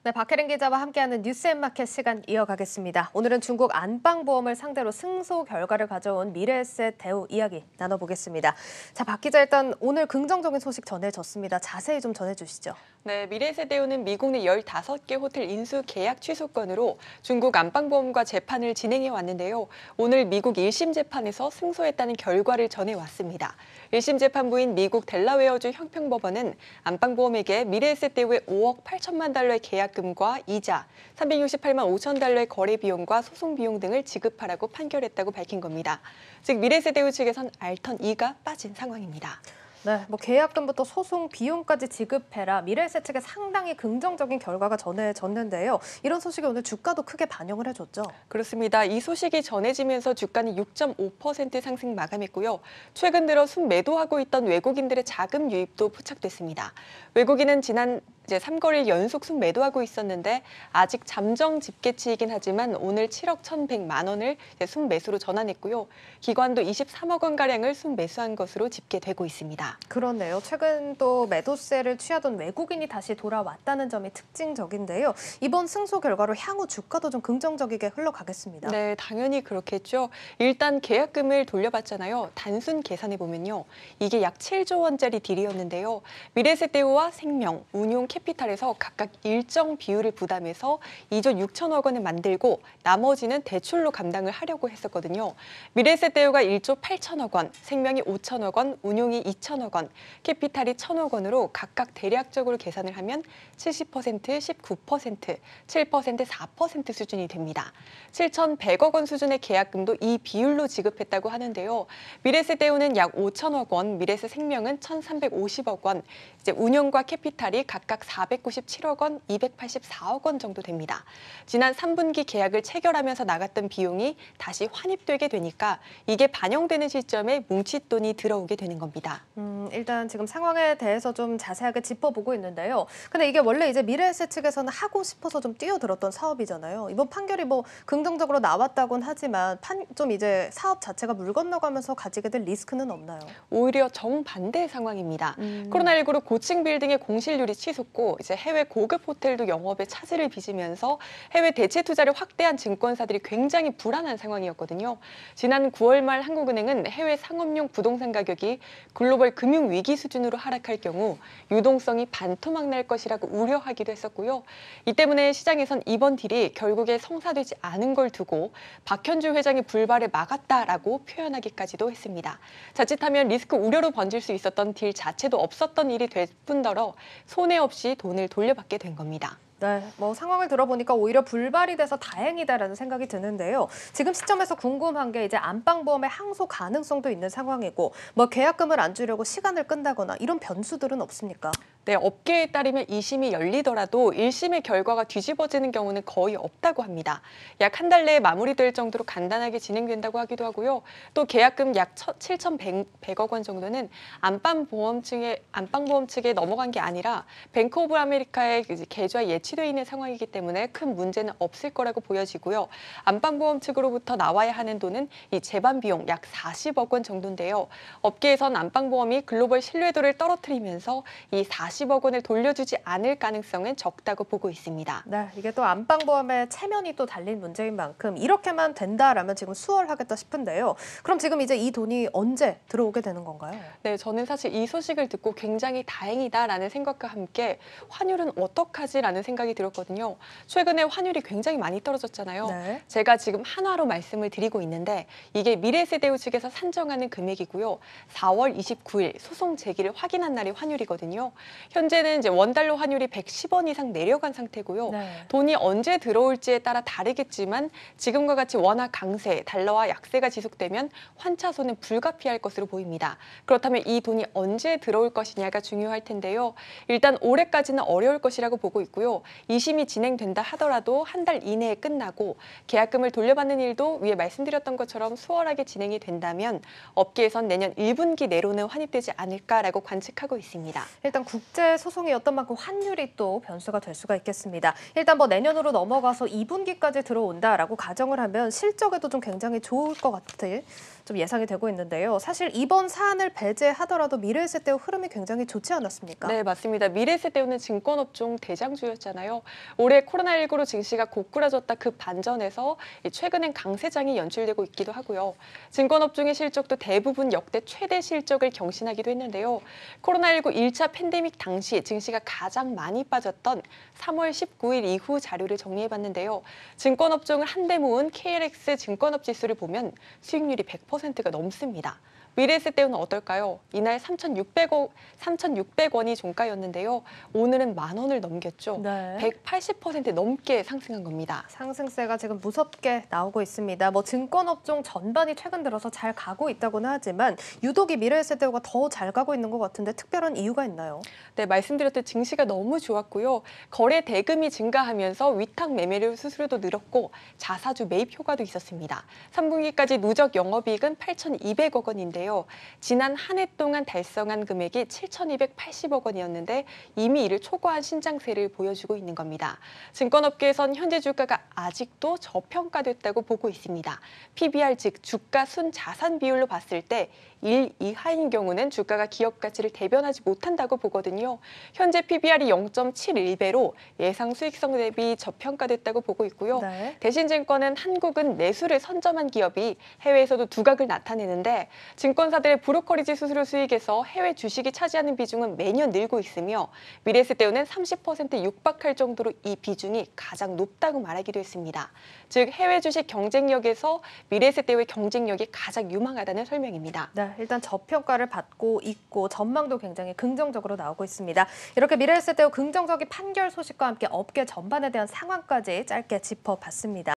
네, 박혜린 기자와 함께하는 뉴스앤마켓 시간 이어가겠습니다. 오늘은 중국 안방보험을 상대로 승소 결과를 가져온 미래에셋 대우 이야기 나눠보겠습니다. 자, 박 기자 일단 오늘 긍정적인 소식 전해졌습니다. 자세히 좀 전해주시죠. 네, 미래에셋대우는 미국 내 15개 호텔 인수 계약 취소 건으로 중국 안방보험과 재판을 진행해 왔는데요. 오늘 미국 1심 재판에서 승소했다는 결과를 전해왔습니다. 1심 재판부인 미국 델라웨어주 형평법원은 안방보험에게 미래에셋대우의 5억 8천만 달러의 계약금과 이자, 368만 5천 달러의 거래 비용과 소송 비용 등을 지급하라고 판결했다고 밝힌 겁니다. 즉 미래에셋대우 측에선 알턴 2가 빠진 상황입니다. 네, 계약금부터 소송 비용까지 지급해라. 미래에셋 측에 상당히 긍정적인 결과가 전해졌는데요. 이런 소식이 오늘 주가도 크게 반영을 해줬죠. 그렇습니다. 이 소식이 전해지면서 주가는 6.5% 상승 마감했고요. 최근 들어 순매도하고 있던 외국인들의 자금 유입도 포착됐습니다. 외국인은 지난 3거래일 연속 순매도하고 있었는데 아직 잠정 집계치이긴 하지만 오늘 7억 1,100만 원을 순매수로 전환했고요. 기관도 23억 원가량을 순매수한 것으로 집계되고 있습니다. 그렇네요. 최근 또 매도세를 취하던 외국인이 다시 돌아왔다는 점이 특징적인데요. 이번 승소 결과로 향후 주가도 좀 긍정적이게 흘러가겠습니다. 네, 당연히 그렇겠죠. 일단 계약금을 돌려받잖아요. 단순 계산해보면요. 이게 약 7조 원짜리 딜이었는데요. 미래에셋대우와 생명, 운용 캐피탈에서 각각 일정 비율을 부담해서 2조 6천억 원을 만들고 나머지는 대출로 감당을 하려고 했었거든요. 미래에셋대우가 1조 8천억 원, 생명이 5천억 원, 운용이 2천억 원, 캐피탈이 1천억 원으로 각각 대략적으로 계산을 하면 70%, 19%, 7%, 4% 수준이 됩니다. 7,100억 원 수준의 계약금도 이 비율로 지급했다고 하는데요. 미래에셋대우는 약 5천억 원, 미래에셋생명은 1,350억 원, 운용과 캐피탈이 각각 497억 원, 284억 원 정도 됩니다. 지난 3분기 계약을 체결하면서 나갔던 비용이 다시 환입되게 되니까 이게 반영되는 시점에 뭉칫돈이 들어오게 되는 겁니다. 일단 지금 상황에 대해서 좀 자세하게 짚어보고 있는데요. 근데 이게 원래 이제 미래에셋 측에서는 하고 싶어서 좀 뛰어들었던 사업이잖아요. 이번 판결이 긍정적으로 나왔다곤 하지만 좀 이제 사업 자체가 물 건너가면서 가지게 될 리스크는 없나요? 오히려 정반대 상황입니다. 코로나19로 고층 빌딩의 공실률이 치솟고 이제 해외 고급 호텔도 영업에 차질을 빚으면서 해외 대체 투자를 확대한 증권사들이 굉장히 불안한 상황이었거든요. 지난 9월 말 한국은행은 해외 상업용 부동산 가격이 글로벌 금융 위기 수준으로 하락할 경우 유동성이 반토막 날 것이라고 우려하기도 했었고요. 이 때문에 시장에선 이번 딜이 결국에 성사되지 않은 걸 두고 박현주 회장이 불발을 막았다라고 표현하기까지도 했습니다. 자칫하면 리스크 우려로 번질 수 있었던 딜 자체도 없었던 일이 될 뿐더러 손해 없이 돈을 돌려받게 된 겁니다. 네, 상황을 들어보니까 오히려 불발이 돼서 다행이다라는 생각이 드는데요. 지금 시점에서 궁금한 게 이제 안방보험의 항소 가능성도 있는 상황이고 계약금을 안 주려고 시간을 끈다거나 이런 변수들은 없습니까? 네, 업계에 따르면 2심이 열리더라도 1심의 결과가 뒤집어지는 경우는 거의 없다고 합니다. 약 한 달 내에 마무리될 정도로 간단하게 진행된다고 하기도 하고요. 또 계약금 약 7,100억 원 정도는 안방보험 측에 넘어간 게 아니라 뱅크 오브 아메리카의 계좌에 예치되어 있는 상황이기 때문에 큰 문제는 없을 거라고 보여지고요. 안방보험 측으로부터 나와야 하는 돈은 이 재반 비용 약 40억 원 정도인데요. 업계에선 안방보험이 글로벌 신뢰도를 떨어뜨리면서 이 40억 원을 돌려주지 않을 가능성은 적다고 보고 있습니다. 네, 이게 또 안방보험의 체면이 또 달린 문제인 만큼 이렇게만 된다라면 지금 수월하겠다 싶은데요. 그럼 지금 이제 이 돈이 언제 들어오게 되는 건가요? 네, 저는 사실 이 소식을 듣고 굉장히 다행이다라는 생각과 함께 환율은 어떡하지라는 생각이 들었거든요. 최근에 환율이 굉장히 많이 떨어졌잖아요. 네. 제가 지금 한화로 말씀을 드리고 있는데 이게 미래에셋대우 측에서 산정하는 금액이고요. 4월 29일 소송 제기를 확인한 날이 환율이거든요. 현재는 이제 원달러 환율이 110원 이상 내려간 상태고요. 네. 돈이 언제 들어올지에 따라 다르겠지만 지금과 같이 원화 강세, 달러와 약세가 지속되면 환차손은 불가피할 것으로 보입니다. 그렇다면 이 돈이 언제 들어올 것이냐가 중요할 텐데요. 일단 올해까지는 어려울 것이라고 보고 있고요. 2심이 진행된다 하더라도 한 달 이내에 끝나고 계약금을 돌려받는 일도 위에 말씀드렸던 것처럼 수월하게 진행이 된다면 업계에선 내년 1분기 내로는 환입되지 않을까라고 관측하고 있습니다. 일단 국제 소송이었던 만큼 환율이 또 변수가 될 수가 있겠습니다. 일단 뭐 내년으로 넘어가서 2분기까지 들어온다라고 가정을 하면 실적에도 좀 굉장히 좋을 것 같은 좀 예상이 되고 있는데요. 사실 이번 사안을 배제하더라도 미래에셋대우 흐름이 굉장히 좋지 않았습니까? 네, 맞습니다. 미래에셋대우는 증권업종 대장주였잖아요. 올해 코로나19로 증시가 고꾸라졌다 그 반전에서 최근엔 강세장이 연출되고 있기도 하고요. 증권업종의 실적도 대부분 역대 최대 실적을 경신하기도 했는데요. 코로나19 1차 팬데믹 당시 증시가 가장 많이 빠졌던 3월 19일 이후 자료를 정리해봤는데요. 증권업종을 한데 모은 KLX 증권업 지수를 보면 수익률이 100%가 넘습니다. 미래에셋대우는 어떨까요? 이날 3,600원이 종가였는데요. 오늘은 10,000원을 넘겼죠. 네. 180% 넘게 상승한 겁니다. 상승세가 지금 무섭게 나오고 있습니다. 뭐 증권업종 전반이 최근 들어서 잘 가고 있다고는 하지만 유독 이 미래에셋대우가 더 잘 가고 있는 것 같은데 특별한 이유가 있나요? 네, 말씀드렸듯 증시가 너무 좋았고요. 거래 대금이 증가하면서 위탁 매매료 수수료도 늘었고 자사주 매입 효과도 있었습니다. 3분기까지 누적 영업이익은 8,200억 원인데요. 지난 한 해 동안 달성한 금액이 7,280억 원이었는데 이미 이를 초과한 신장세를 보여주고 있는 겁니다. 증권업계에선 현재 주가가 아직도 저평가됐다고 보고 있습니다. PBR 즉 주가 순 자산 비율로 봤을 때 1 이하인 경우는 주가가 기업 가치를 대변하지 못한다고 보거든요. 현재 PBR이 0.71배로 예상 수익성 대비 저평가됐다고 보고 있고요. 네. 대신증권은 한국은 내수를 선점한 기업이 해외에서도 두각을 나타내는데 증권사들의 브로커리지 수수료 수익에서 해외 주식이 차지하는 비중은 매년 늘고 있으며 미래에셋대우는 30% 육박할 정도로 이 비중이 가장 높다고 말하기도 했습니다. 즉 해외 주식 경쟁력에서 미래에셋대우의 경쟁력이 가장 유망하다는 설명입니다. 네, 일단 저평가를 받고 있고 전망도 굉장히 긍정적으로 나오고 있습니다. 이렇게 미래에셋대우 긍정적인 판결 소식과 함께 업계 전반에 대한 상황까지 짧게 짚어봤습니다.